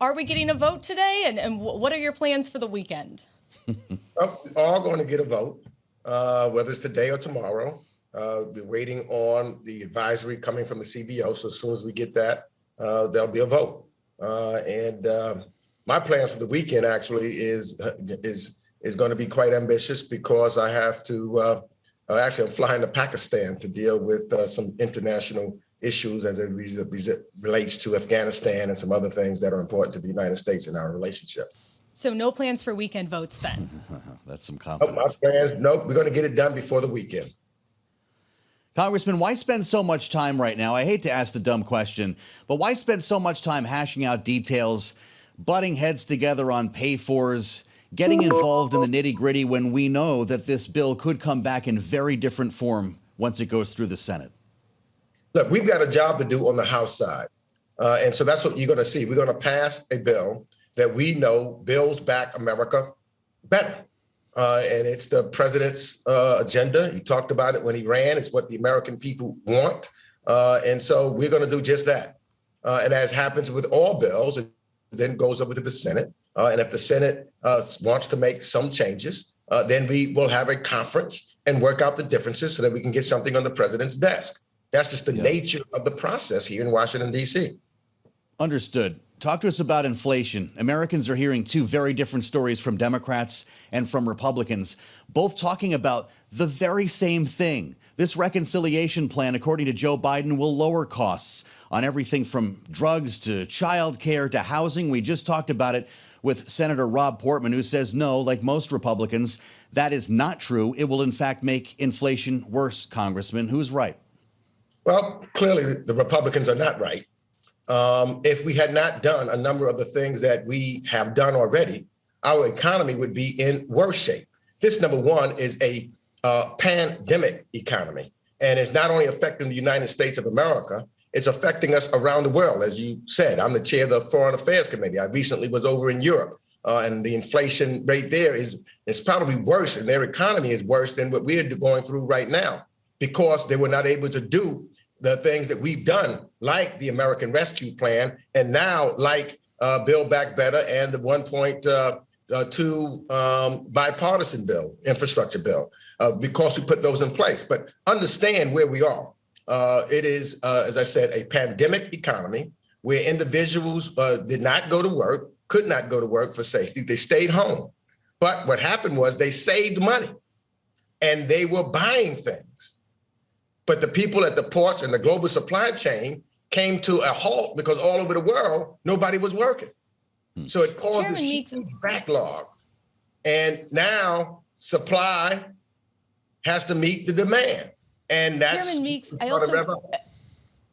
Are we getting a vote today? And what are your plans for the weekend? Well, we're all going to get a vote, whether it's today or tomorrow. We're waiting on the advisory coming from the CBO. So as soon as we get that, there'll be a vote. And my plans for the weekend actually is going to be quite ambitious because I have to actually I'm flying to Pakistan to deal with some international issues as it relates to Afghanistan and some other things that are important to the United States in our relationships. So no plans for weekend votes then? That's some confidence. Nope, we're going to get it done before the weekend. Congressman, why spend so much time right now? I hate to ask the dumb question, but why spend so much time hashing out details, butting heads together on pay-fors, getting involved in the nitty-gritty when we know that this bill could come back in very different form once it goes through the Senate? Look, we've got a job to do on the House side. And so that's what you're going to see. We're going to pass a bill that we know builds back America better. And it's the president's agenda. He talked about it when he ran. It's what the American people want. And so we're going to do just that. And as happens with all bills, it then goes over to the Senate. And if the Senate wants to make some changes, then we will have a conference and work out the differences so that we can get something on the president's desk. That's just the nature of the process here in Washington, D.C. Understood. Talk to us about inflation. Americans are hearing two very different stories from Democrats and from Republicans, both talking about the very same thing. This reconciliation plan, according to Joe Biden, will lower costs on everything from drugs to child care to housing. We just talked about it with Senator Rob Portman, who says no, like most Republicans, that is not true. It will, in fact, make inflation worse, Congressman. Who's right? Well, clearly the Republicans are not right. If we had not done a number of the things that we have done already, our economy would be in worse shape. This, number one, is a pandemic economy, and it's not only affecting the United States of America, it's affecting us around the world. As you said, I'm the chair of the Foreign Affairs Committee. I recently was over in Europe, and the inflation rate there is probably worse, and their economy is worse than what we're going through right now because they were not able to do the things that we've done, like the American Rescue Plan, and now like Build Back Better and the 1.2 bipartisan bill, infrastructure bill, because we put those in place. But understand where we are. It is, as I said, a pandemic economy where individuals did not go to work, could not go to work for safety. They stayed home. But what happened was they saved money and they were buying things. But the people at the ports and the global supply chain came to a halt because all over the world, nobody was working. So it caused a huge backlog. And now supply has to meet the demand. And that's Chairman Meeks,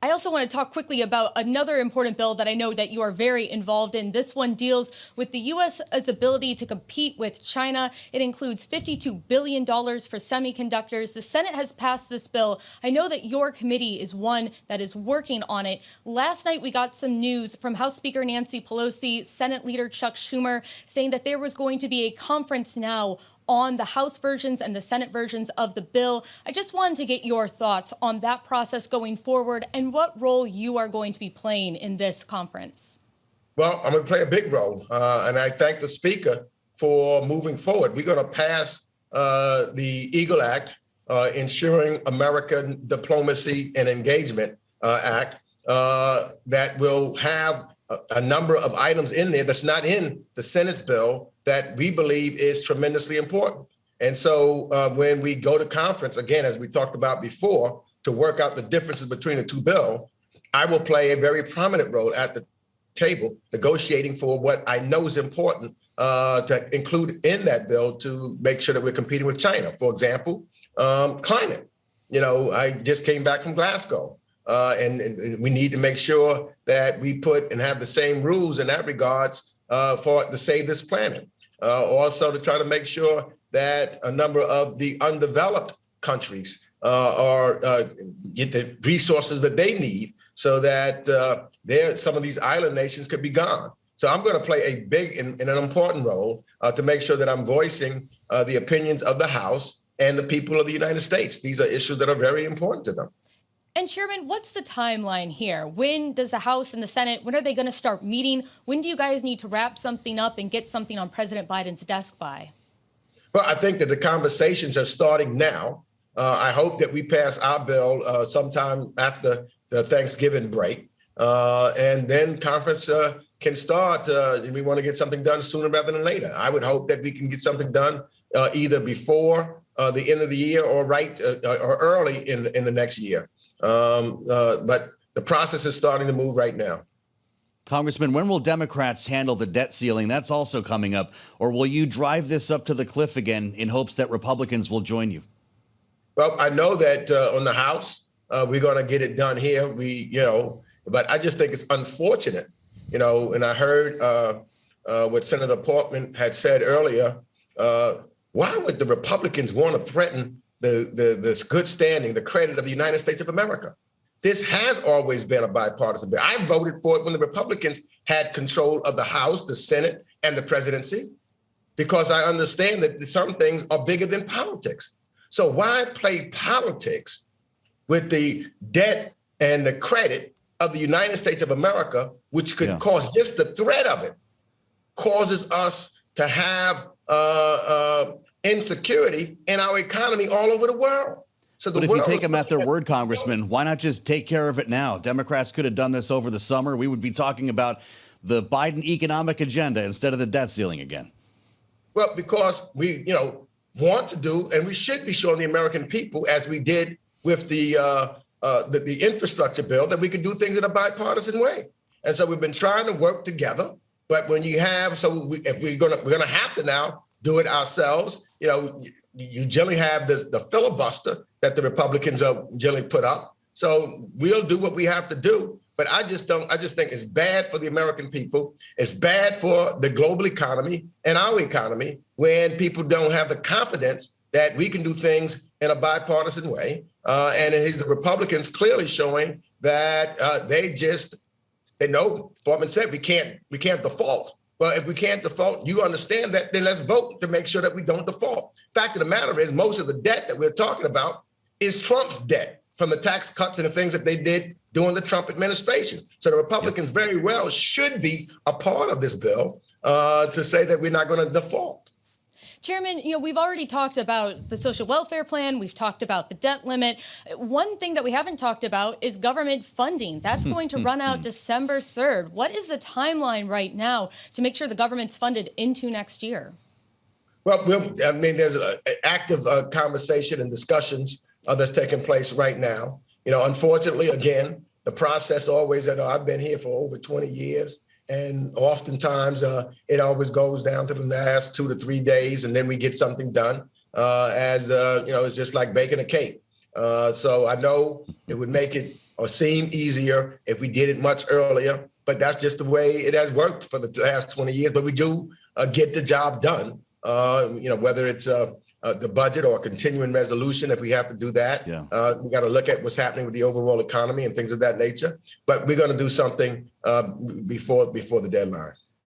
I also want to talk quickly about another important bill that I know that you are very involved in. This one deals with the U.S.'s ability to compete with China. It includes $52 billion for semiconductors. The Senate has passed this bill. I know that your committee is one that is working on it. Last night, we got some news from House Speaker Nancy Pelosi, Senate Leader Chuck Schumer, saying that there was going to be a conference now on the House versions and the Senate versions of the bill. I just wanted to get your thoughts on that process going forward and what role you are going to be playing in this conference. Well, I'm going to play a big role, and I thank the Speaker for moving forward. We're going to pass the EAGLE Act, Ensuring American Diplomacy and Engagement Act, that will have a number of items in there that's not in the Senate's bill that we believe is tremendously important. And so when we go to conference, again, as we talked about before, to work out the differences between the two bills, I will play a very prominent role at the table negotiating for what I know is important to include in that bill to make sure that we're competing with China. For example, climate. You know, I just came back from Glasgow. And we need to make sure that we put and have the same rules in that regards to save this planet. Also to try to make sure that a number of the undeveloped countries get the resources that they need so that some of these island nations could be gone. So I'm going to play a big and an important role to make sure that I'm voicing the opinions of the House and the people of the United States. These are issues that are very important to them. And Chairman, what's the timeline here? When does the House and the Senate, when are they going to start meeting? When do you guys need to wrap something up and get something on President Biden's desk by? Well, I think that the conversations are starting now. I hope that we pass our bill sometime after the Thanksgiving break. And then conference can start. We want to get something done sooner rather than later. I would hope that we can get something done either before the end of the year or or early in the next year. But the process is starting to move right now. Congressman, when will Democrats handle the debt ceiling? That's also coming up. Or will you drive this up to the cliff again in hopes that Republicans will join you? Well, I know that on the House, we're going to get it done here. But I just think it's unfortunate, and I heard what Senator Portman had said earlier. Why would the Republicans want to threaten this good standing, the credit of the United States of America? This has always been a bipartisan bill. I voted for it when the Republicans had control of the House, the Senate, and the presidency, because I understand that some things are bigger than politics. So why play politics with the debt and the credit of the United States of America, which could cause, just the threat of it causes us to have insecurity in our economy all over the world. But if you take them at their word, Congressman, why not just take care of it now? Democrats could have done this over the summer. We would be talking about the Biden economic agenda instead of the debt ceiling again. Well, because we, want to do, and we should be showing the American people, as we did with the infrastructure bill, that we could do things in a bipartisan way. And so we've been trying to work together. But when you have, if we're gonna have to now do it ourselves, you generally have the filibuster that the Republicans generally put up. So we'll do what we have to do. But I just think it's bad for the American people. It's bad for the global economy and our economy when people don't have the confidence that we can do things in a bipartisan way. And the Republicans clearly showing that they know, Portman said, we can't default. Well, if we can't default, you understand that, then let's vote to make sure that we don't default. Fact of the matter is, most of the debt that we're talking about is Trump's debt from the tax cuts and the things that they did during the Trump administration. So the Republicans very well should be a part of this bill to say that we're not going to default. Chairman, we've already talked about the social welfare plan. We've talked about the debt limit. One thing that we haven't talked about is government funding. That's going to run out December 3rd. What is the timeline right now to make sure the government's funded into next year? Well, there's an active conversation and discussions that's taking place right now. Unfortunately, again, the process always, I've been here for over 20 years. And oftentimes it always goes down to the last 2 to 3 days, and then we get something done. It's just like baking a cake. So I know it would make it or seem easier if we did it much earlier, but that's just the way it has worked for the last 20 years. But we do get the job done. Whether it's the budget or a continuing resolution, if we have to do that. We got to look at what's happening with the overall economy and things of that nature. But we're going to do something before the deadline.